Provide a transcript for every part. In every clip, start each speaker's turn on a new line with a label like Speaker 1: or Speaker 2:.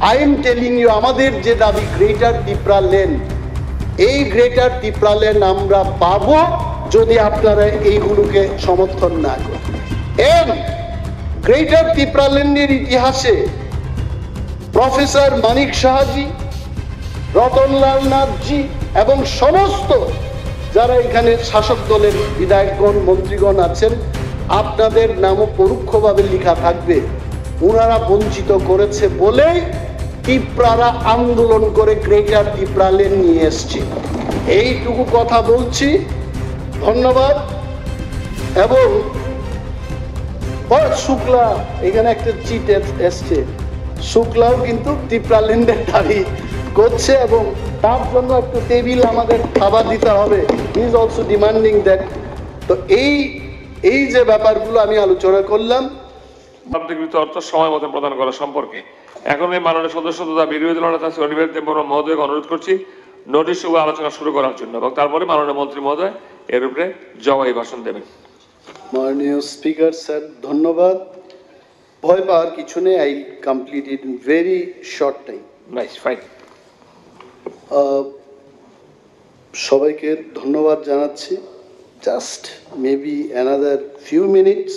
Speaker 1: I am telling you, আমাদের যে দাবি গ্রেটার তিপ্রা লেন, এই গ্রেটার তিপ্রা লেন আমরা পাবো যদি আপনারা এইগুলোকে সমর্থন না করেন। গ্রেটার তিপ্রা লেনের ইতিহাসে প্রফেসর মানিক সাহাজি, রতনলাল নাথজি এবং সমস্ত যারা এখানে শাসক দলের বিধায়কগণ, মন্ত্রীগণ আছেন, আপনাদের নামও পরোক্ষভাবে লেখা থাকবে। ওনারা বঞ্চিত করেছে বলেই তিপ্রারা আন্দোলন করে গ্রেটার তিপ্রা লেন নিয়ে এসছে। এইটুকু কথা বলছি, ধন্যবাদ। এবং শুক্লা, এখানে একটা চিট এসছে, শুক্লাও কিন্তু তিপ্রা লেনের দাবি করছে এবং তার জন্য একটু টেবিল আমাদের খাবার দিতে হবে। He is also demanding that. তো এই যে ব্যাপারগুলো আমি আলোচনা করলাম,
Speaker 2: অর্থ সময় মতো প্রদান করা সম্পর্কে এখন এই মাননীয় সদস্য তথা বিরোধী দলনেতা অনিবেশ দেববর্মা মহোদয়কে অনুরোধ করছি নোটিশ ও আলোচনা শুরু করার জন্য, এবং তারপরে মাননীয় মন্ত্রী মহোদয় এর উপরে জবাবি ভাষণ দেবেন।
Speaker 1: মাননীয় স্পিকার স্যার, ধন্যবাদ। ভয় পাওয়ার কিছু নেই, I complete it in very short time.
Speaker 2: Nice, fine.
Speaker 1: সবাইকে ধন্যবাদ জানাচ্ছি। Just maybe another few minutes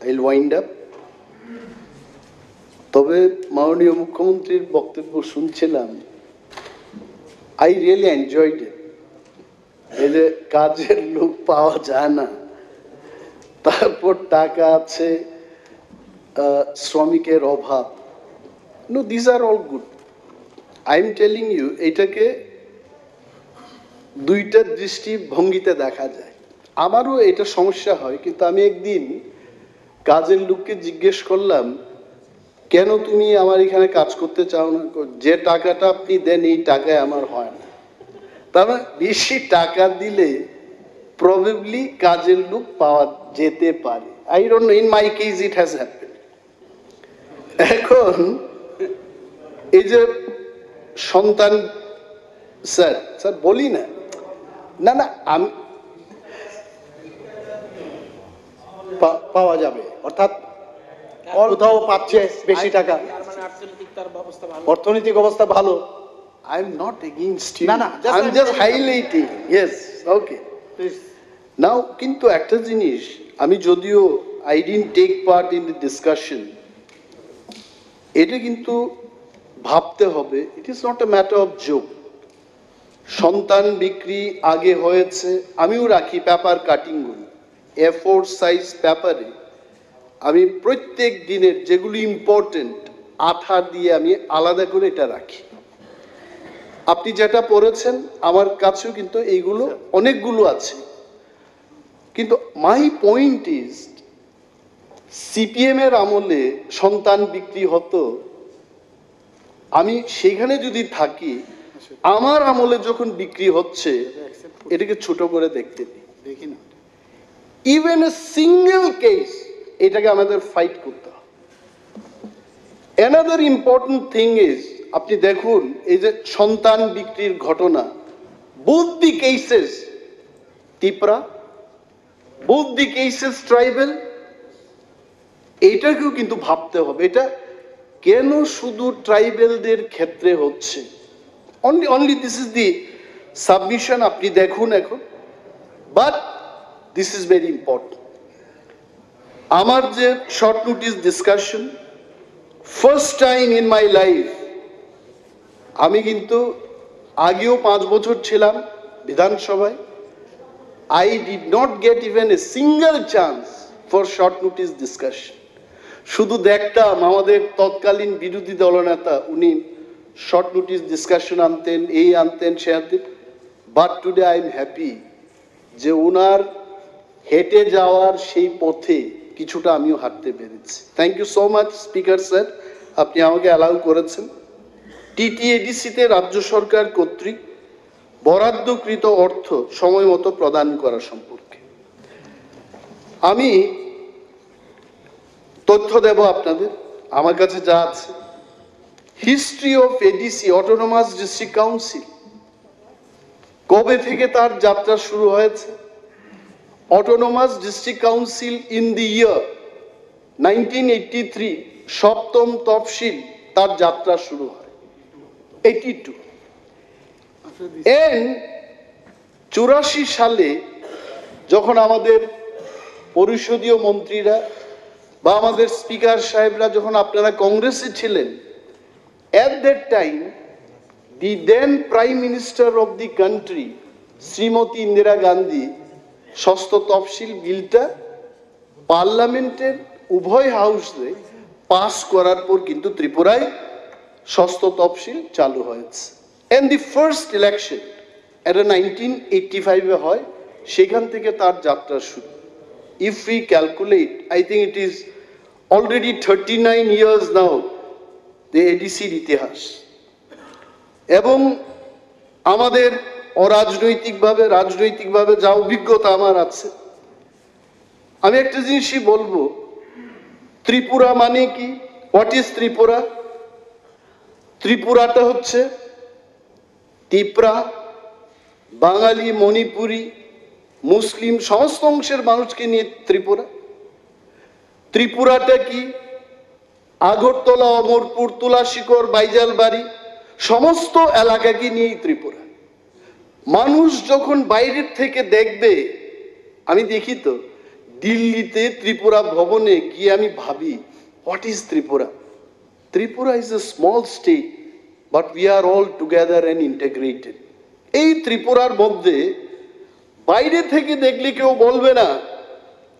Speaker 1: আইল ওয়াইন্ড আপ। তবে মাননীয় মুখ্যমন্ত্রীর বক্তব্য শুনছিলাম, আই রিয়েলি এনজয়েড ইট। এই যে কাজের লোক পাওয়া যায় না, তারপর টাকা আছে, শ্রমিকের অভাব, no this are all good. I am telling you, এটাকে দুইটা দৃষ্টিভঙ্গিতে দেখা যায়। আমারও এটা সমস্যা হয়, কিন্তু আমি একদিন কাজের লোককে জিজ্ঞেস করলাম, কেন তুমি আমার এখানে কাজ করতে চাও না? যে টাকাটা আপনি দেন এই টাকায় আমার হয় না। তার মানে বেশি টাকা দিলে প্রবাবলি কাজের লোক পাওয়া যেতে পারে। I don't no, in my case it has happen. এখন এই যে সন্তান, স্যার স্যার বলি না, না না, আমি পাওয়া যাবে, অর্থাৎ কোথাও পাচ্ছে বেশি টাকা, অর্থনৈতিক অবস্থা ভালো। I am not against you, I am just highlighting. Yes, okay. Now কিন্তু একটা জিনিস, আমি যদিও I didn't take part in the discussion, এটা কিন্তু ভাবতে হবে, it is not a matter of joke. সন্তান বিক্রি আগে হয়েছে, আমিও রাখি পেপার কাটিংগুলো, A4 সাইজ পেপারে আমি প্রত্যেক দিনের যেগুলি ইম্পর্টেন্ট আঠা দিয়ে আমি আলাদা করে এটা রাখি। আপনি যেটা পড়েছেন আমার কাছেও কিন্তু এইগুলো অনেকগুলো আছে। কিন্তু মাই পয়েন্ট ইজ, সিপিএম এর আমলে সন্তান বিক্রি হতো, আমি সেখানে যদি থাকি, আমার আমলে যখন বিক্রি হচ্ছে, এটাকে ছোট করে দেখতে দেখি না। ইভেন এ সিঙ্গেল কেস, এটাকে আমাদের ফাইট করতে হবে। অ্যানাদার ইম্পর্টেন্ট থিং ইজ, আপনি দেখুন এই যে সন্তান বিক্রির ঘটনা, both the cases Tipra, both the cases tribal, এটাকেও কিন্তু ভাবতে হবে। এটা কেন শুধু ট্রাইবেলদের ক্ষেত্রে হচ্ছে? Only this is the submission, আপনি দেখুন এখন। But this is very important. আমার যে short notice discussion, first time in my life, আমি কিন্তু আগেও 5 বছর ছিলাম বিধানসভায়, I did not get even a single chance for short notice discussion. শুধু দেখতাম আমাদের তৎকালীন বিরোধী দলনেতা, উনি শর্ট নোটিস ডিসকাশন আনতেন, এই আনতেন, সে আনতেন। But today I am happy যে ওনার হেঁটে যাওয়ার সেই পথে কিছুটা আমিও হাঁটতে পেরেছি। Thank you so much speaker sir, আপনি আমাকে অ্যালাউ করেছেন। টিটিএডিসিতে রাজ্য সরকার কর্তৃক বরাদ্দকৃত অর্থ সময় মতো প্রদান করা সম্পর্কে আমি তথ্য দেব আপনাদের। আমার কাছে যা আছে, history of ADC, autonomous district council, কবে থেকে তার যাত্রা শুরু হয়েছে। Autonomous district council in the year 1983, সপ্তম তফসিল তার যাত্রা শুরু হয় 82 এন্ড 84 সালে যখন আমাদের পরিষদীয় মন্ত্রীরা বা আমাদের স্পিকার সাহেবরা যখন আপনারা কংগ্রেসে ছিলেন, at that time the then prime minister of the country Shrimati Indira Gandhi ষষ্ঠ তফসিল বিলটা পার্লামেন্টের উভয় হাউসে পাস করার পর কিন্তু ত্রিপুরায় ষষ্ঠ তফসিল চালু হয়েছে। and the first election এটা 1985 হয়, সেখান থেকে তার যাত্রা শুরু। if we calculate, I think it is already 39 years now the ADCর ইতিহাস। এবং আমাদের রাজনৈতিকভাবে যা অভিজ্ঞতা আমার আছে, আমি একটা জিনিসই বলবো, ত্রিপুরা মানে কি? What is Tripura? ত্রিপুরাটা হচ্ছে তিপ্রা, বাঙালি, মণিপুরি, মুসলিম সমস্ত অংশের মানুষকে নিয়ে ত্রিপুরা। ত্রিপুরাটা কি? আগরতলা, অমরপুর, তুলাশিকর, বাইজালবাড়ি সমস্ত এলাকাকে নিয়েই ত্রিপুরা। মানুষ যখন বাইরের থেকে দেখবে, আমি দেখি তো দিল্লিতে ত্রিপুরা ভবনে গিয়ে আমি ভাবি, what is Tripura? Tripura is a small state, but we are all together and integrated. এই ত্রিপুরার মধ্যে বাইরে থেকে দেখলে কেউ বলবে না,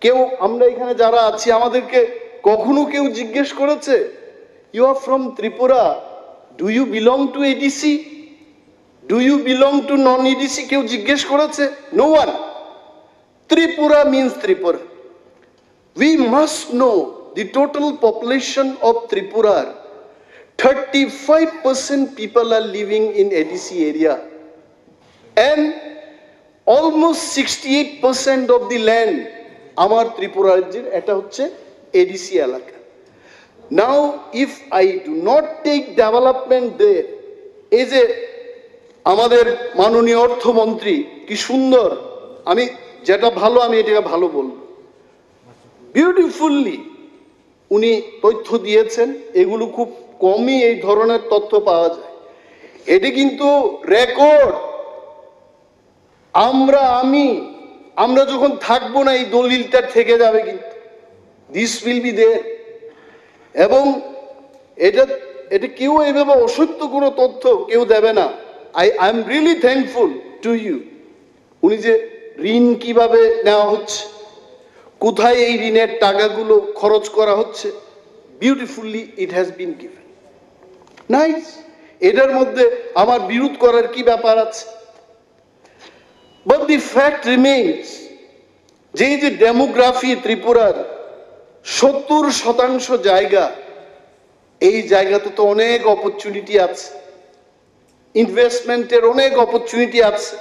Speaker 1: কেউ আমরা এখানে যারা আছি আমাদেরকে কখনো কেউ জিজ্ঞেস করেছে, you are from Tripura, do you belong to ADC, do you belong to non ADC? কেউ জিজ্ঞেস করেছে? No one. Tripura means Tripura. We must know the total population of Tripura. 35% people are living in ADC area, and almost 68% of the land আমার ত্রিপুরা রাজ্যের এটা হচ্ছে ADC এলাকা। Now if I do not take development there, এই যে আমাদের মাননীয় অর্থমন্ত্রী কি সুন্দর, আমি যেটা ভালো আমি এটাকে ভালো বলবো, বিউটিফুলি উনি তথ্য দিয়েছেন। এগুলো খুব কমই এই ধরনের তথ্য পাওয়া যায়। এটি কিন্তু রেকর্ড। আমরা যখন থাকবো না এই দলিলটা থেকে যাবে, কিন্তু দিস উইল বি দেয়ার। এবং এটা কেউ এভাবে অসত্য কোনো তথ্য কেউ দেবে না। I am really thankful to you. উনি যে ঋণ কিভাবে নেওয়া হচ্ছে, কোথায় এই ঋণের টাকাগুলো খরচ করা হচ্ছে, beautifully it has been given. Nice. এটার মধ্যে আমার বিরোধ করার কি ব্যাপার আছে? বাট দি ফ্যাক্ট রিমেইনস যে এই যে ডেমোগ্রাফি ত্রিপুরার 70% জায়গা, এই জায়গাতে তো অনেক অপরচুনিটি আছে, ইনভেস্টমেন্টের অনেক অপরচুনিটি আছে।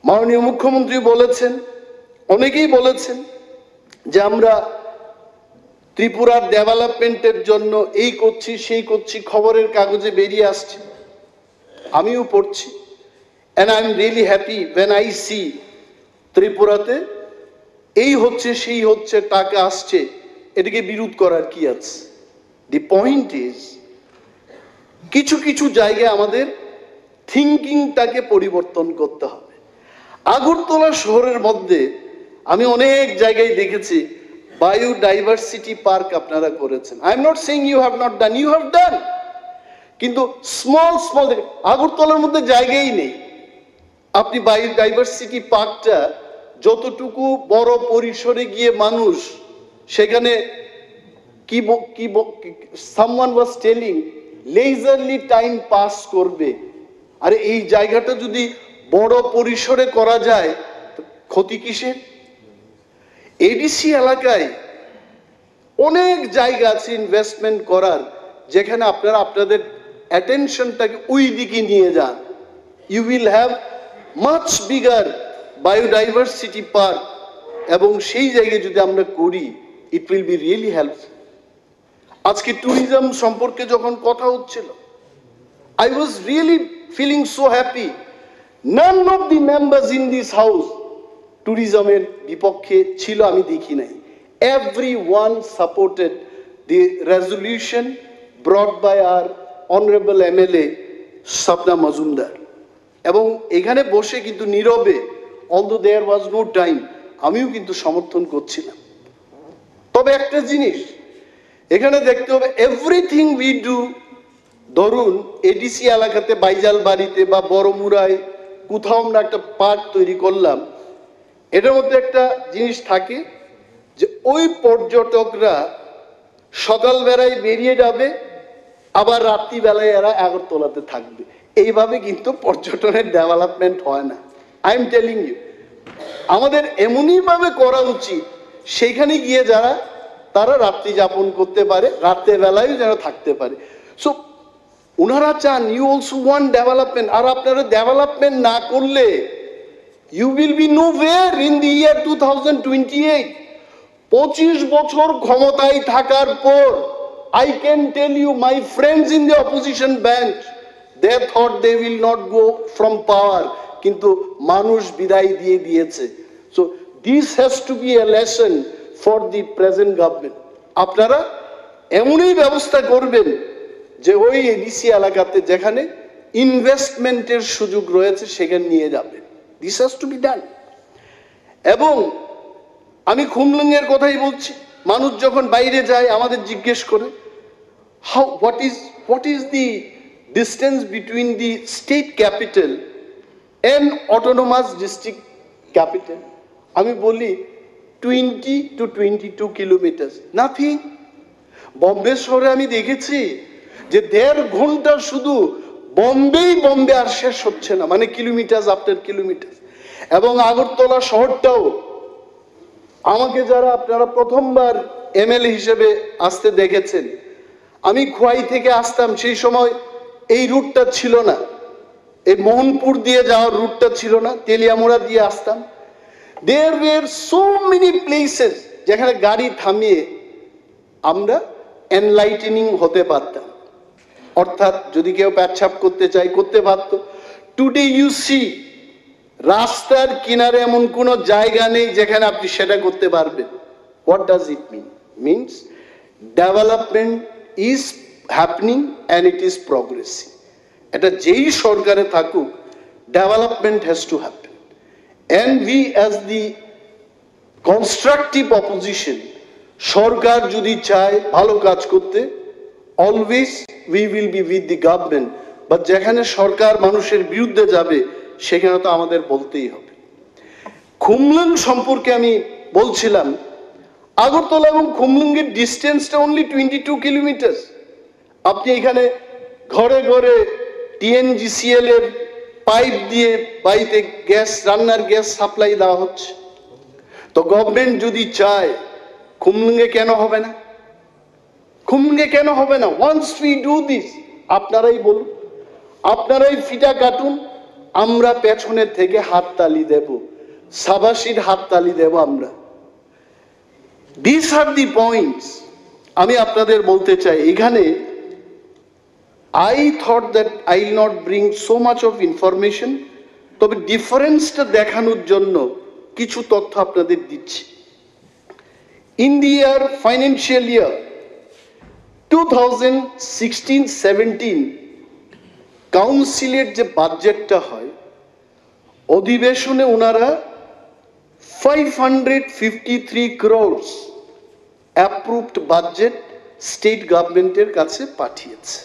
Speaker 1: মাননীয় মুখ্যমন্ত্রী বলেছেন, অনেকেই বলেছেন যে আমরা ত্রিপুরার ডেভেলপমেন্টের জন্য এই করছি সেই করছি, খবরের কাগজে বেরিয়ে আসছে, আমিও পড়ছি। and I am really happy when I see ত্রিপুরাতে এই হচ্ছে সেই হচ্ছে, টাকা আসছে, এটাকে বিরোধ করার কি আছে? দি পয়েন্ট ইজ কিছু কিছু জায়গায় আমাদের থিঙ্কিংটাকে পরিবর্তন করতে হবে। আগরতলা শহরের মধ্যে আমি অনেক জায়গায় দেখেছি বায়োডাইভার্সিটি পার্ক আপনারা করেছেন। I am not saying you have not done, you have done, কিন্তু স্মল আগরতলার মধ্যে জায়গাই নেই। আপনি বায়োডাইভার্সিটি পার্কটা যতটুকু বড় পরিসরে গিয়ে মানুষ সেখানে someone was telling লেজারলি time pass করবে। আর এই জায়গাটা যদি বড় পরিসরে করা যায় ক্ষতি কিসের? এডিসি এলাকায় অনেক জায়গা আছে ইনভেস্টমেন্ট করার, যেখানে আপনারা আপনাদের অ্যাটেনশনটাকে ওই দিকে নিয়ে যান। You will have much bigger biodiversity park, এবং সেই জায়গায় যদি আমরা করি it will be really helpful. আজকে ট্যুরিজম সম্পর্কে যখন কথা হচ্ছিল, I was really feeling so happy. None of the members in this house ট্যুরিজমের বিপক্ষে ছিল, আমি দেখি নাই। Everyone supported the resolution brought by our honorable MLA Sapna Mazumdar. এবং এখানে বসে কিন্তু নীরবে, although there was no time, আমিও কিন্তু সমর্থন করছিলাম। তবে একটা জিনিস এখানে দেখতে হবে, এভরিথিং উই ডু, ধরুন এডিসি এলাকাতে বাইজাল বাড়িতে বা বড়মুড়ায় কোথাও আমরা একটা পার্ক তৈরি করলাম, এটার মধ্যে একটা জিনিস থাকে যে ওই পর্যটকরা সকালবেলায় বেরিয়ে যাবে, আবার রাত্রিবেলায় এরা আগরতলাতে থাকবে। এইভাবে কিন্তু পর্যটনের ডেভেলপমেন্ট হয় না। আই এম টেলিং ইউ, আমাদের এমনই ভাবে করা উচিত সেইখানে গিয়ে যারা তারা রাত্রি যাপন করতে পারে, রাত্রে বেলায় যেন থাকতে পারে। সো ওনারা চান, ইউ অলসো ওয়ান্ট ডেভেলপমেন্ট। আর আপনারা ডেভেলপমেন্ট না করলে you will be nowhere in the year 2028। 25 বছর ক্ষমতায় থাকার পর I can tell you, my friends in the opposition bench, they thought they will not go from power, কিন্তু মানুষ বিদায় দিয়ে দিয়েছে। So this has to be a lesson for the present government. আপনারা এমনই ব্যবস্থা করবেন যে ওই এডিসি এলাকাতে যেখানে ইনভেস্টমেন্টের সুযোগ রয়েছে সেখানে নিয়ে যাবেন। This has to be done. এবং আমি খুমলুঙের কথাই বলছি, মানুষ যখন বাইরে যায় আমাদের জিজ্ঞেস করে, what is the distance between the state capital and autonomous district capital? আমি বলি 20 to 22 kilometers, nothing. বম্বে শহরে আমি দেখেছি যে 1.5 ঘন্টা শুধু বম্বে আর শেষ হচ্ছে না, মানে কিলোমিটার আফটার কিলোমিটার। এবং আগরতলা শহরটাও, আমাকে যারা আপনারা প্রথমবার MLA হিসেবে আসতে দেখেছেন, আমি খোয়াই থেকে আসতাম, সেই সময় এই রুটটা ছিল না, এই মোহনপুর দিয়ে যাওয়ার রুটটা ছিল না, তেলিয়ামুড়া দিয়ে আসতাম। There were so many places যেখানে গাড়ি থামিয়ে আমরা এনলাইটেনিং হতে পারতাম, অর্থাৎ যদি কেউ পেচ্ছাপ করতে চাই করতে পারতো। টুডে ইউ সি, রাস্তার কিনারে এমন কোনো জায়গা নেই যেখানে আপনি সেটা করতে পারবেন। What does it mean? Means development is happening and it is progressing. এটা যেই সরকারে থাকুক, development has to happen. And we as the constructive opposition, সরকার যদি চায় ভালো কাজ করতে, always we will be with the government. But যেখানে সরকার মানুষের বিরুদ্ধে যাবে সেখানে তো আমাদের বলতেই হবে। খুমলুং সম্পর্কে আমি বলছিলাম, আগরতলা এবং খুমলুঙ্গের ডিস্টেন্সটা অনলি 22 কিলোমিটার। আপনি এখানে ঘরে ঘরে TNGCL এর পাইপ দিয়ে বাড়িতে গ্যাস, রান্নার গ্যাস সাপ্লাই দেওয়া হচ্ছে। তো গভর্নমেন্ট যদি চায়, খুমলুঙ্গে কেন হবে না? খুমলুঙ্গে কেন হবে না? ওয়ান্স উই ডু দিস, আপনারাই বলুন, আপনারাই ফিটা কাটুন, আমরা পেছনের থেকে হাততালি দেব, সাবাসির হাততালি দেব আমরা। দিস আর দি পয়েন্টস আমি আপনাদের বলতে চাই। এখানে I thought that I will not bring so much of information, তবে ডিফারেন্সটা দেখানোর জন্য কিছু তথ্য আপনাদের দিচ্ছি। In the year financial year 2016-17 কাউন্সিলের যে বাজেটটা হয়, অধিবেশনে ওনারা 553 crores অ্যাপ্রুভড বাজেট স্টেট গভর্নমেন্টের কাছে পাঠিয়েছে।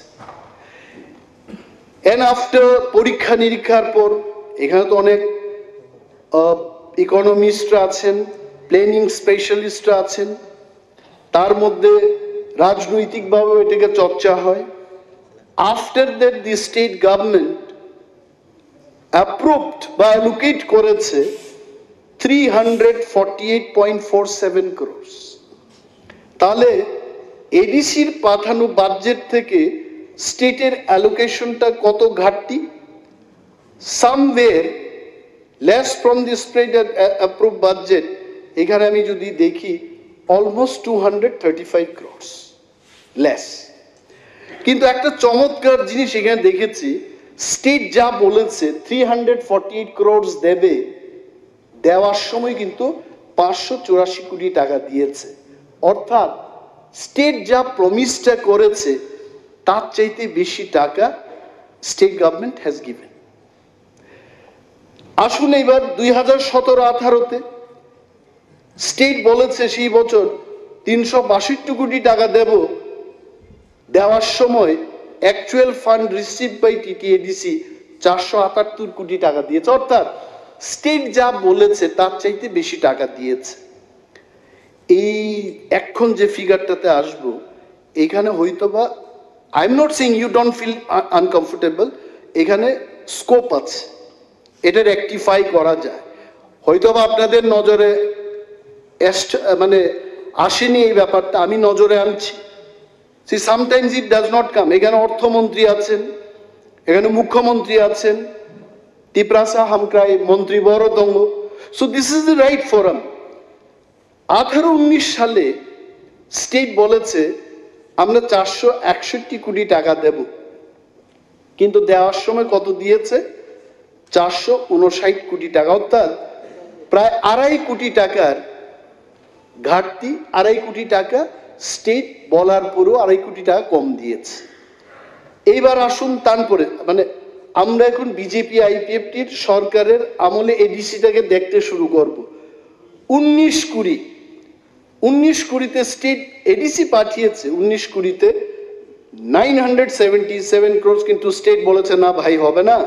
Speaker 1: এন্ড আফটার পরীক্ষা নিরীক্ষার পর, এখানে তো অনেক ইকোনমিস্টরা আছেন, প্ল্যানিং স্পেশালিস্টরা আছেন, তার মধ্যে রাজনৈতিকভাবে এটাকে চর্চা হয়। After that the state government approved বা অ্যালোকেট করেছে 348.47 crores। তাহলে এডিসির পাঠানো বাজেট থেকে স্টেটের অ্যালোকেশনটা কত ঘাটতি? Somewhere less from the state approve budget. এখানে আমি যদি দেখি অলমোস্ট 235 crores লেস। কিন্তু একটা চমৎকার জিনিস এখানে দেখেছি, স্টেট যা বলেছে 348 crores দেবে, দেওয়ার সময় কিন্তু 584 কোটি টাকা দিয়েছে। অর্থাৎ স্টেট যা প্রমিসটা করেছে তার চাইতে বেশি টাকা স্টেট গভর্নমেন্ট হ্যাজ গিভেন। আসুন এবার 2017-18-তে স্টেট বলেছে সেই বছর 362 কোটি টাকা দেব, দেওয়ার সময় actual fund receive by TTADC 478 কোটি টাকা দিয়েছে, অর্থাৎ স্টেট যা বলেছে তার চাইতে বেশি টাকা দিয়েছে। এই এখন যে ফিগারটাতে আসবো, এখানে হয়তোবা I am not saying you don't feel uncomfortable, এখানে স্কোপ আছে, এটা রেকটিফাই করা যায়। হয়তোবা আপনাদের নজরে মানে আসেনি এই ব্যাপারটা, আমি নজরে আনছি। See sometimes it does not come. এখানে অর্থমন্ত্রী আছেন, এখানে মুখ্যমন্ত্রী আছেন, তিপ্রাসা হামক্রাই মন্ত্রী বড়দঙ্গ। So this is the right forum. 18-19 সালে স্টেট বলেছে আমরা 461 কোটি টাকা দেব, কিন্তু দেওয়ার সময় কত দিয়েছে? 459 কোটি টাকা, অর্থাৎ প্রায় 2.5 কোটি টাকার ঘাটতি। 2.5 কোটি টাকা স্টেট বলার পরেও 2.5 কোটি টাকা কম দিয়েছে। এইবার আসুন তারপরে, মানে আমরা এখন বিজেপি আইপিএফটির সরকারের আমলে এডিসিটাকে দেখতে শুরু করব। 19 কুড়িতে স্টেট এডিসি পাঠিয়েছে, 19 কুড়িতে 977 crores, কিন্তু স্টেট বলেছে না ভাই হবে না,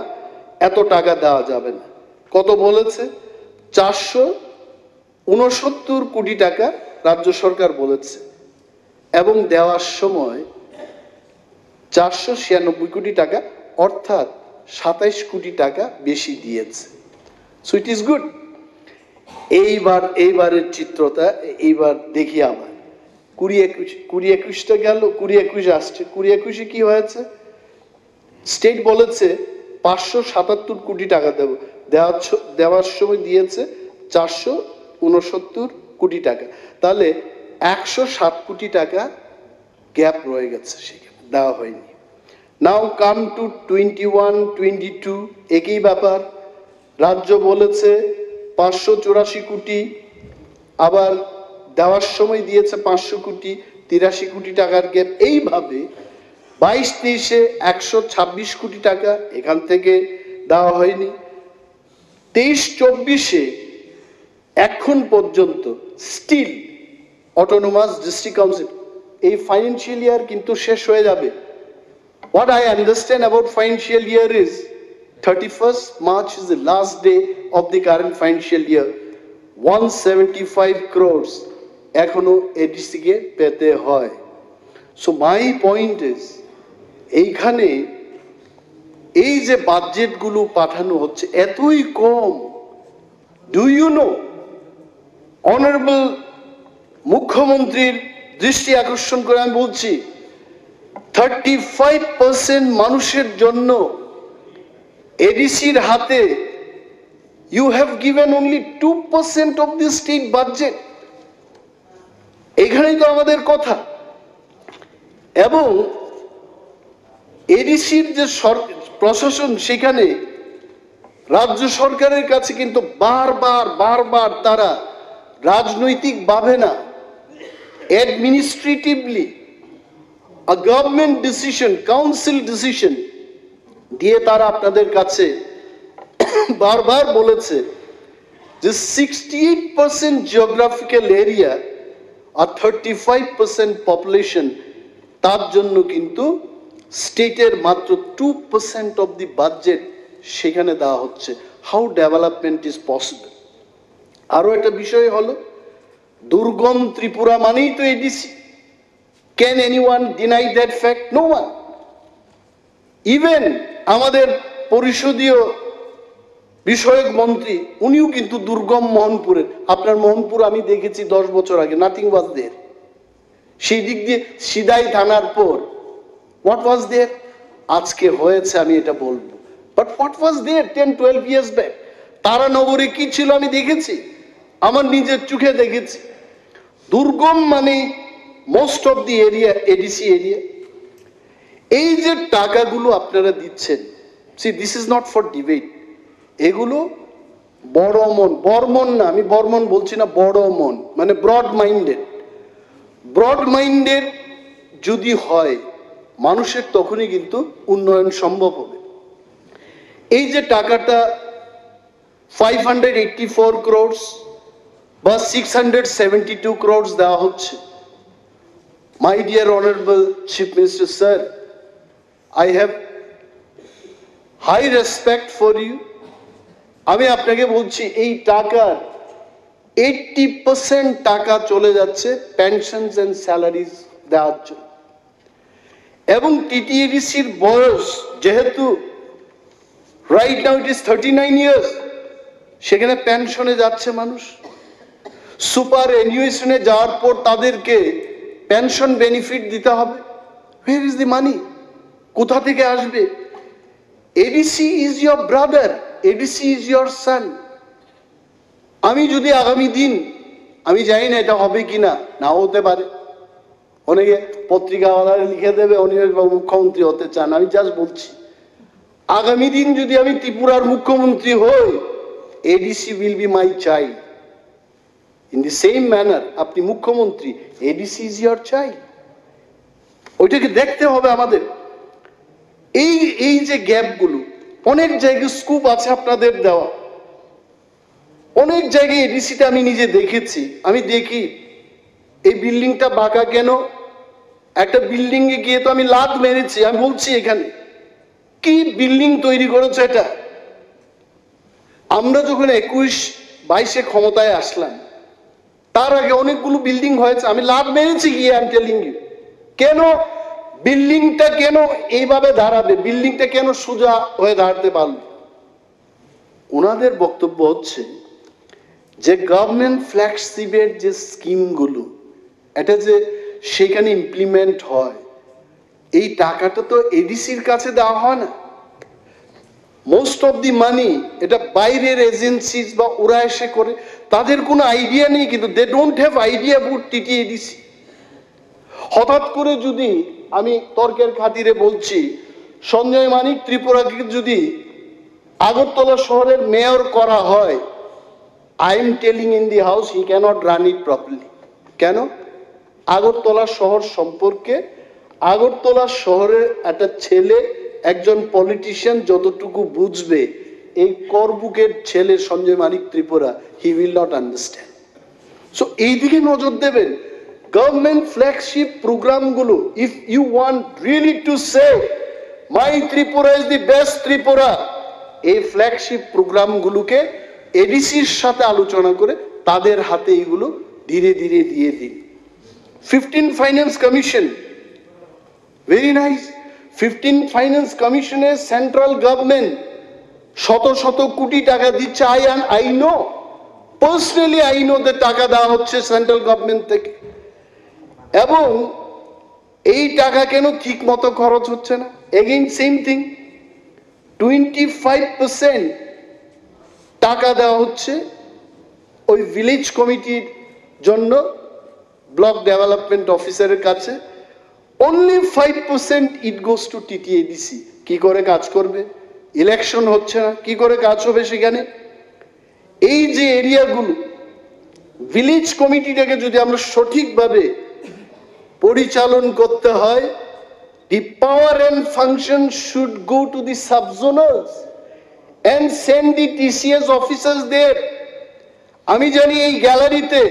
Speaker 1: এত টাকা দেওয়া যাবে না। কত বলেছে? 469 কোটি টাকা রাজ্য সরকার বলেছে, এবং দেওয়ার সময় 496 কোটি টাকা, অর্থাৎ 27 কোটি টাকা বেশি দিয়েছে। So it is good. এইবারের চিত্রটা এইবার দেখি আবার 20-21টা গেল, 20-21 আসছে। 20-21-এ কি হয়েছে? স্টেট বলেছে 577 কোটি টাকা দেব, দেওয়ার সময় দিয়েছে 469 কোটি টাকা। তাহলে 107 কোটি টাকা গ্যাপ রয়ে গেছে, সেখানে দেওয়া হয়নি। নাও কাম টু 21-22, একই ব্যাপার। রাজ্য বলেছে 584 কোটি, আবার দেওয়ার সময় দিয়েছে 500 কোটি, 83 কোটি টাকার গ্যাপ। এইভাবে 22-23-এ 126 কোটি টাকা এখান থেকে দেওয়া হয়নি। 23-24-এ এখন পর্যন্ত স্টিল অটোনোমাস ডিস্ট্রিক্ট কাউন্সিল, এই ফাইন্যান্সিয়াল ইয়ার কিন্তু শেষ হয়ে যাবে। What I understand about financial year is 31st March is the last day of the current financial year. 175 crores এখনো এডিসি কে পেতে হয়। So my point is, এইখানে এই যে বাজেটগুলো পাঠানো হচ্ছে এতই কম। ডু ইউ নো, অনারেবল মুখ্যমন্ত্রীর দৃষ্টি আকর্ষণ করে আমি বলছি, 35% মানুষের জন্য এডিসির হাতে you have given only 2% of the state budget. এখানেই তো আমাদের কথা। এবং এডিসির যে প্রশাসন, সেখানে রাজ্য সরকারের কাছে কিন্তু বারবার তারা রাজনৈতিকভাবে না, administratively a government decision, council decision দিয়ে তারা আপনাদের কাছে বারবার বলেছে যে 68% জিওগ্রাফিক্যাল এরিয়া আর 35% পপুলেশন, তার জন্য কিন্তু স্টেটের মাত্র 2% অফ দি বাজেট সেখানে দেওয়া হচ্ছে। How development is possible? আরো একটা বিষয় হলো, দুর্গম ত্রিপুরা মানেই তো ADC. Can anyone deny that fact? No one. Even আমাদের পরিষদীয় বিষয়ক মন্ত্রী, উনিও কিন্তু দুর্গম মোহনপুরের। আপনার মোহনপুর আমি দেখেছি 10 বছর আগে, নাথিং ওয়াজ দেয়ার। সেই দিক দিয়ে সিদাই থানার পর হোয়াট ওয়াজ দেয়ার? আজকে হয়েছে আমি এটা বলবো, but what was there 10-12 years back? তারানগরে কি ছিল আমি দেখেছি, আমার নিজের চোখে দেখেছি। দুর্গম মানে most of the area ADC area. এই যে টাকাগুলো আপনারা দিচ্ছেন, C this is not for debate, এগুলো বড় মন, বর্মন না, আমি বর্মন বলছি না, বড় মন মানে ব্রড মাইন্ডেড যদি হয়, মানুষের তখনই কিন্তু উন্নয়ন সম্ভব হবে। এই যে টাকাটা 584 crores বা 672 crores দেওয়া হচ্ছে, my dear honorable chief minister sir, I have high respect for you. আমি আপনাকে বলছি এই টাকার 80% টাকা চলে যাচ্ছে পেনশনস এন্ড স্যালারিজ দেওয়ার জন্য, এবং টিটিএডিসির বয়স যেহেতু right now it is 39 years, সেখানে পেনশনে যাচ্ছে মানুষ। সুপার অ্যানুয়েশনে যাওয়ার পর তাদেরকে পেনশন বেনিফিট দিতে হবে। Where is the money? কোথা থেকে আসবে? ADC is your brother, ADC is your son. আমি যদি আগামী দিন, আমি জানি না এটা হবে কিনা, নাও হতে পারে, অনেকে পত্রিকাওয়ালারা লিখে দেবে অনিমেষ বাবু মুখ্যমন্ত্রী হতে চান, আমি জাস্ট বলছি আগামী দিন যদি আমি ত্রিপুরার মুখ্যমন্ত্রী হই, ADC will be my child. In the same manner আপনি মুখ্যমন্ত্রী, এডিসি ইজ ইয়োর চাইল্ড। ওইটাকে দেখতে হবে আমাদের। এই যে গ্যাপগুলো, অনেক জায়গায় স্কুপ আছে আপনাদের দেওয়া, অনেক জায়গায় এডিসিটা আমি নিজে দেখেছি। আমি দেখি এই বিল্ডিংটা বাঁকা কেন, একটা বিল্ডিং এ গিয়ে তো আমি লাত মেরেছি, আমি বলছি এখানে কি বিল্ডিং তৈরি করেছে এটা। আমরা যখন 21-22 ক্ষমতায় আসলাম, তার আগে অনেকগুলো বিল্ডিং হয়েছে, আমি লাভ মেরেছি গিয়ে। আই এম টেলিং ইউ, কেন বিল্ডিংটা কেন এইভাবে দাঁড়াবে, বিল্ডিংটা কেন সোজা হয়ে দাঁড়াতে পারবে? ওনাদের বক্তব্য হচ্ছে যে গভর্নমেন্ট ফ্ল্যাগশিপের যে স্কিমগুলো, এটা যে সেখানে ইমপ্লিমেন্ট হয়, এই টাকাটা তো এডিসির কাছে দেওয়া হয় না। মোস্ট অফ দি মানি এটা বাইরের এজেন্সিজ বা ওরা এসে করে, তাদের কোনো আইডিয়া নেই, কিন্তু they don't have idea about TTADC. হঠাৎ করে যদি, আমি তর্কের খাতিরে বলছি, সঞ্জয় মানিক ত্রিপুরাকে যদি আগরতলা শহরের মেয়র করা হয়, I am telling in the house he can't run it properly. কেন? আগরতলা শহর সম্পর্কে, আগরতলা শহরের একটা ছেলে, একজন পলিটিশিয়ান যতটুকু বুঝবে, এই করবুকের ছেলে Sanjay Manik Tripura, he will not understand. So এই দিকে নজর দেবেন। গভর্নমেন্ট ফ্ল্যাগশিপ প্রোগ্রামগুলো, if you want really to say my Tripura is the best Tripura, এই ফ্ল্যাগশিপ প্রোগ্রামগুলোকে এডিসির সাথে আলোচনা করে তাদের হাতে এইগুলো ধীরে ধীরে দিয়ে দিন। 15 finance commission, very nice. 15 finance কমিশনে সেন্ট্রাল গভর্নমেন্ট শত শত কোটি টাকা দিচ্ছে। I know, personally I know যে টাকা দেওয়া হচ্ছে সেন্ট্রাল গভর্নমেন্ট থেকে, এবং এই টাকা কেন ঠিক মতো খরচ হচ্ছে না? এগেইন সেম থিং, 25% টাকা দেওয়া হচ্ছে ওই ভিলেজ কমিটির জন্য ব্লক ডেভেলপমেন্ট অফিসারের কাছে, only 5% it goes to TTADC। কি করে কাজ করবে? ইলেকশন হচ্ছে না, কি করে কাজ হবে সেখানে? এই যে এরিয়াগুলো, ভিলেজ কমিটিটাকে যদি আমরা সঠিকভাবে পরিচালন করতে হয়, the power and function should go to the subzonals and send the TCS officers there। আমি জানি এই গ্যালারিতে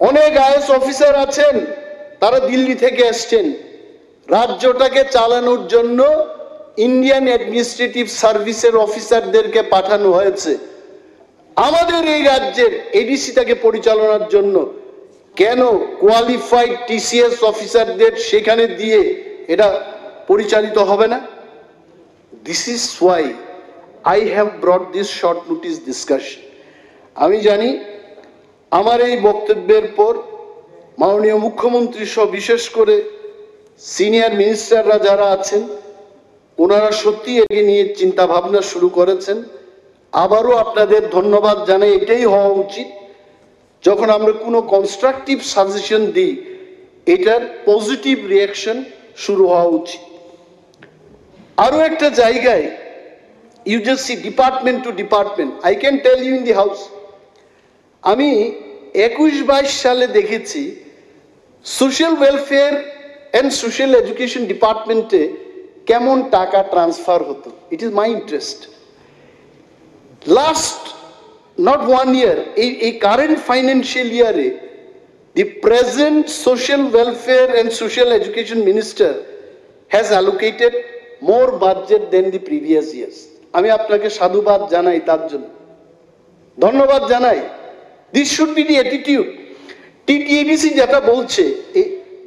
Speaker 1: অনেক আইএস অফিসার আছেন, তারা দিল্লি থেকে এসছেন। রাজ্যটাকে চালানোর জন্য ইন্ডিয়ান অ্যাডমিনিস্ট্রেটিভ সার্ভিসের অফিসারদেরকে পাঠানো হয়েছে। আমাদের এই রাজ্যের এডিসিটাকে পরিচালনার জন্য কেন কোয়ালিফাইড টিসিএস অফিসারদের সেখানে দিয়ে এটা পরিচালিত হবে না? This is Y I have ব্রট this short notice discussion. আমি জানি আমার এই বক্তব্যের পর মাননীয় মুখ্যমন্ত্রী সহ বিশেষ করে সিনিয়র মিনিস্টাররা যারা আছেন, ওনারা সত্যি একে নিয়ে চিন্তা ভাবনা শুরু করেছেন। আবারও আপনাদের ধন্যবাদ জানাই। এটাই হওয়া উচিত, যখন আমরা কোনো কনস্ট্রাকটিভ সাজেশন দিই, এটার পজিটিভ রিয়াকশন শুরু হওয়া উচিত। আরো একটা জায়গায় you just see department to department, I can tell you in the house, আমি 21-22 সালে দেখেছি social welfare and social education ডিপার্টমেন্টে কেমন টাকা ট্রান্সফার হতো, it is my interest. Last not 1 year, a current financial year, the present social welfare and social education minister has allocated more budget than the previous years. আমি আপনাকে সাধুবাদ জানাই, তার জন্য ধন্যবাদ জানাই। This should be the attitude. TTADC যেটা বলছে, এই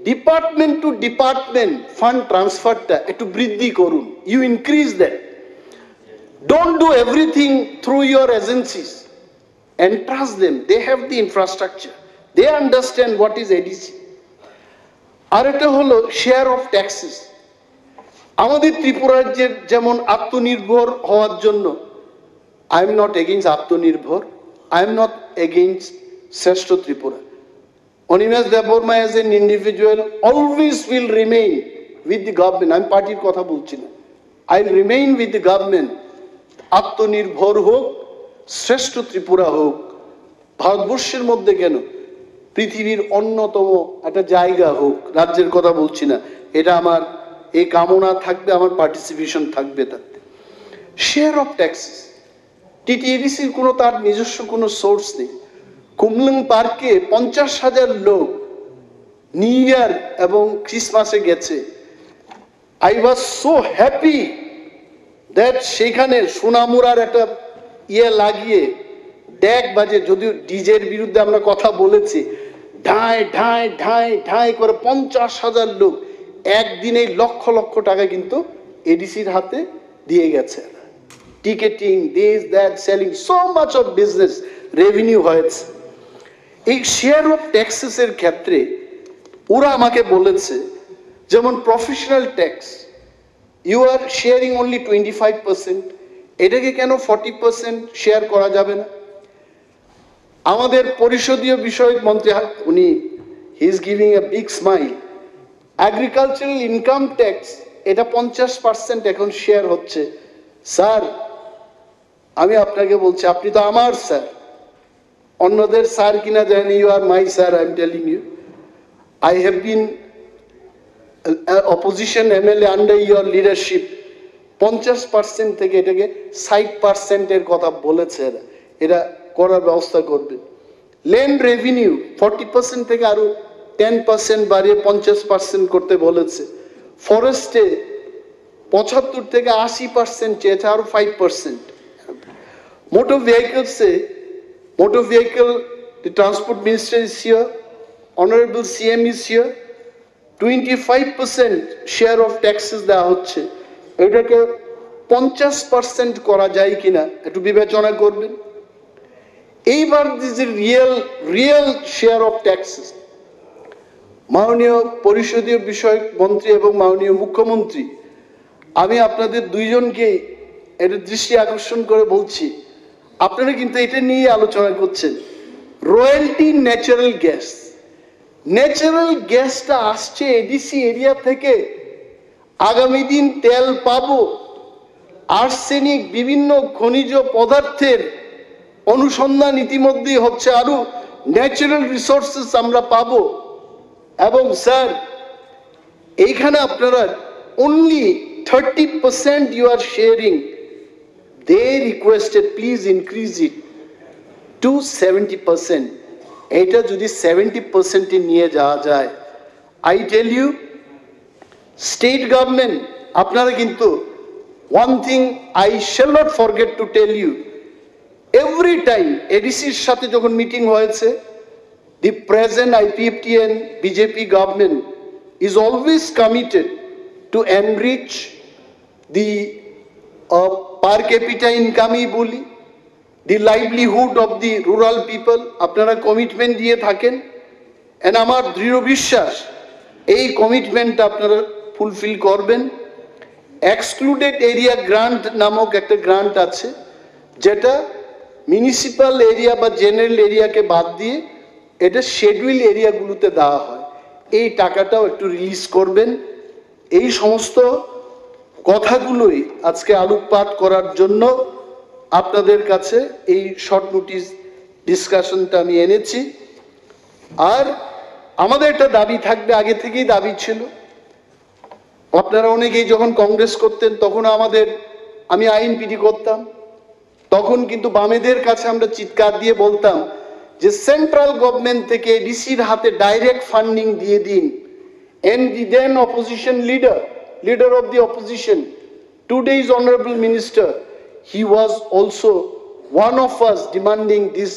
Speaker 1: ডিপার্টমেন্ট টু ডিপার্টমেন্ট ফান্ড ট্রান্সফারটা একটু বৃদ্ধি করুন, you increase that. Don't do everything through your agencies. And trust them, they have the infrastructure, they understand what is ADC. আর এটা হলো share of taxes. আমাদের ত্রিপুরা রাজ্যের যেমন আত্মনির্ভর হওয়ার জন্য, আই এম নট এগেইনস্ট আত্মনির্ভর, আই এম নট এগেইনস্ট শ্রেষ্ঠ Tripura. Animesh Debbarma age N individual always will remain with the government, আমি পার্টির কথা বলছি না, I will remain with the government. আত্মনির্ভর হোক, শ্রেষ্ঠ ত্রিপুরা হোক, ভারতবর্ষের মধ্যে কেন পৃথিবীর অন্যতম একটা জায়গা হোক, রাজ্যের কথা বলছি না, এটা আমার এই কামনা থাকবে, আমার পার্টিসিপেশন থাকবে তাতে। শেয়ার অফ ট্যাক্সেস, টিটিএডিসির কোনো তার নিজস্ব কোনো সোর্স নেই। কুমলুং পার্কে 50,000 লোক নিউ ইয়ার এবং ক্রিসমাসে গেছে। I was so happy that সেখানে সোনামুরার একটা লাগিয়ে ড্যাক বাজে, যদিও ডিজের বিরুদ্ধে আমরা কথা বলেছি, ঢাই ঢাই ঢাই ঢাই করে 50,000 লোক একদিনেই লক্ষ লক্ষ টাকা কিন্তু এডিসির হাতে দিয়ে গেছে। Ticketing, this that, selling, so much of business revenue হয়েছে। এই শেয়ার অফ ট্যাক্সেসের ক্ষেত্রে ওরা আমাকে বলেছে, যেমন professional tax you are sharing only 25%, এটাকে কেন 40% শেয়ার করা যাবে না? আমাদের পরিষদীয় বিষয়ক মন্ত্রী, উনি he is giving a big smile, agricultural income tax এটা 50% এখন শেয়ার হচ্ছে। স্যার, আমি আপনাকে বলছি, আপনি তো আমার স্যার, অন্যদের স্যার কিনা জানি, you are my sir, I am telling you, I have been opposition MLA under your leadership. 50% থেকে এটাকে 60% কথা বলেছে এরা, এরা করার ব্যবস্থা করবে। ল্যান্ড রেভিনিউ 40% থেকে আরো 10% বাড়িয়ে 50% করতে বলেছে। ফরেস্টে 75 থেকে 80% চেয়েছে, আরো 5%। মোটর ভেহিকলসে, motor vehicle, the transport minister is here, honorable CM is here, 25% share of taxes দেওয়া হচ্ছে। এটাকে 50% করা যায় কিনা একটু বিবেচনা করবেন। এইবার this real share of taxes, মাননীয় পরিষদীয় বিষয়ক মন্ত্রী এবং মাননীয় মুখ্যমন্ত্রী, আমি আপনাদের দুইজনকে এটা দৃষ্টি আকর্ষণ করে বলছি, আপনারা কিন্তু এটা নিয়ে আলোচনা করছেন। রয়্যালটি ন্যাচারাল গ্যাস, ন্যাচারাল গ্যাসটা আসছে এডিসি এরিয়া থেকে, আগামী দিন তেল পাবো, আর্সেনিক, বিভিন্ন খনিজ পদার্থের অনুসন্ধান ইতিমধ্যেই হচ্ছে, আরো ন্যাচারাল রিসোর্সেস আমরা পাবো। এবং স্যার, এইখানে আপনারা only 30% you are sharing, they requested please increase it to 70%। এটা যদি 70% নিয়ে যাওয়া যায়, I tell you, state government আপনারা কিন্তু, one thing I shall not forget to tell you, every time এডিসির সাথে যখন মিটিং হয়েছে, the present IPFTN BJP government is always committed to enrich the per capita income বলি, the livelihood of the rural people, আপনারা commitment দিয়ে থাকেন, and আমার দৃঢ় বিশ্বাস এই কমিটমেন্ট আপনারা ফুলফিল করবেন। এক্সক্লুডেড এরিয়া গ্রান্ট নামক একটা গ্রান্ট আছে, যেটা মিউনিসিপ্যাল এরিয়া বা জেনারেল এরিয়াকে বাদ দিয়ে এটা শেডিউল এরিয়াগুলোতে দেওয়া হয়, এই টাকাটাও একটু রিলিজ করবেন। এই সমস্ত কথাগুলোই আজকে আলোকপাত করার জন্য আপনাদের কাছে এই শর্ট নোটিস ডিসকাশনটা আমি এনেছি। আর আমাদের একটা দাবি থাকবে, আগে থেকেই দাবি ছিল, আপনারা অনেকেই যখন কংগ্রেস করতেন তখন আমি আইএনপিটি করতাম, তখন কিন্তু বামেদের কাছে আমরা চিৎকার দিয়ে বলতাম যে সেন্ট্রাল গভর্নমেন্ট থেকে ডিসির হাতে ডাইরেক্ট ফান্ডিং দিয়ে দিন। And the then opposition leader of the opposition, today's honorable minister, he was also one of us demanding this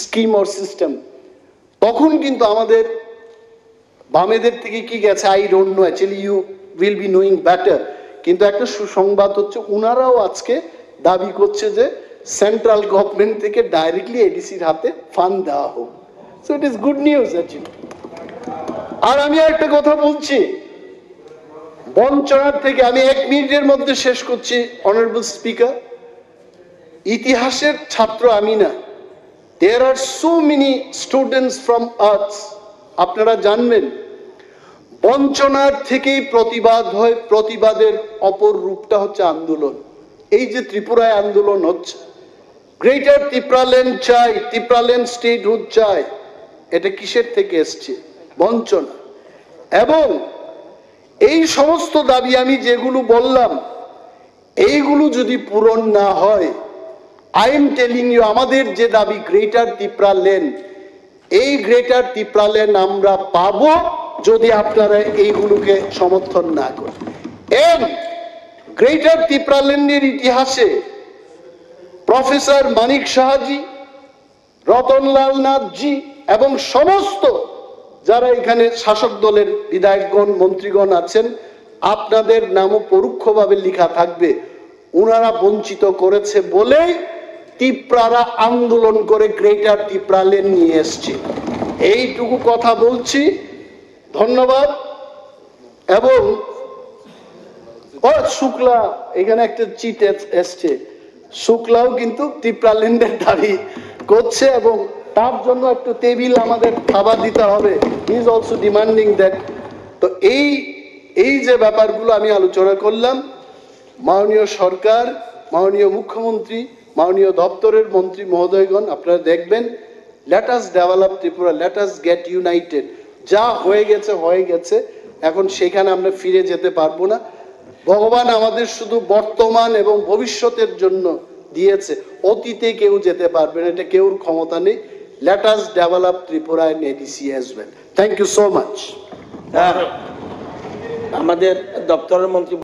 Speaker 1: scheme or system. তখন কিন্তু আমাদের বামেদের থেকে কি গেছে I don't know, actually you will be knowing better, কিন্তু একটা সুসংবাদ হচ্ছে উনারাও আজকে দাবি করছে যে সেন্ট্রাল গভর্নমেন্ট থেকে ডাইরেক্টলি এডিসির হাতে ফান্ড দেওয়া হোক। So it is good news actually. আর আমি একটা কথা বলছি, বঞ্চনার থেকে আমি 1 মিনিটের মধ্যে শেষ করছি অনারেবল স্পিকার। ইতিহাসের ছাত্র আমি না, there are so many students from arts. আপনারা জানবেন বঞ্চনার থেকেই প্রতিবাদ হয়, প্রতিবাদের অপর রূপটা হচ্ছে আন্দোলন। এই যে ত্রিপুরায় আন্দোলন হচ্ছে, গ্রেটার ত্রিপুরাল্যান্ড চাই, ত্রিপুরাল্যান্ড স্টেটহুড চাই, এটা কিসের থেকে এসছে? বঞ্চনা। এবং এই সমস্ত দাবি আমি যেগুলো বললাম, এইগুলো যদি পূরণ না হয়, আই এম টেলিং ইউ, আমাদের যে দাবি গ্রেটার ত্রিপুরাল্যান্ড, এই গ্রেটার ত্রিপুরাল্যান্ড আমরা পাবো যদি আপনারা এইগুলোকে সমর্থন না করেন। এন্ড গ্রেটার ত্রিপুরাল্যান্ডের ইতিহাসে প্রফেসর মানিক সাহাজি, রতনলাল নাথজি এবং সমস্ত যারা এখানে শাসক দলের বিধায়কগণ, মন্ত্রীগণ আছেন, আপনাদের নামও পরোক্ষভাবে লেখা থাকবে। ওনারা বঞ্চিত করেছে বলেই ত্রিপুরারা আন্দোলন করে গ্রেটার ত্রিপুরাল্যান্ড নিয়ে এসছে। এইটুকু কথা বলছি, ধন্যবাদ। এবং শুক্লা, এখানে একটা চিট এসছে, শুক্লাও কিন্তু ত্রিপুরাল্যান্ডের দাবি করছে এবং তার জন্য একটু টেবিল আমাদের খাবার দিতে হবে। He is also demanding that. তো এই যে ব্যাপারগুলো আমি আলোচনা করলাম, মাননীয় সরকার, মাননীয় মুখ্যমন্ত্রী, মাননীয় দপ্তরের মন্ত্রী মহোদয়গণ, আপনারা দেখবেন, let us develop Tripura, let us get united. যা হয়ে গেছে হয়ে গেছে, এখন সেখানে আমরা ফিরে যেতে পারবো না। ভগবান আমাদের শুধু বর্তমান এবং ভবিষ্যতের জন্য দিয়েছে, অতীতে কেউ যেতে পারবে না, এটা কেউর ক্ষমতা নেই। Let us develop Tripura and ADC as well. Thank you so much.
Speaker 3: আমাদের দপ্তরের মন্ত্রী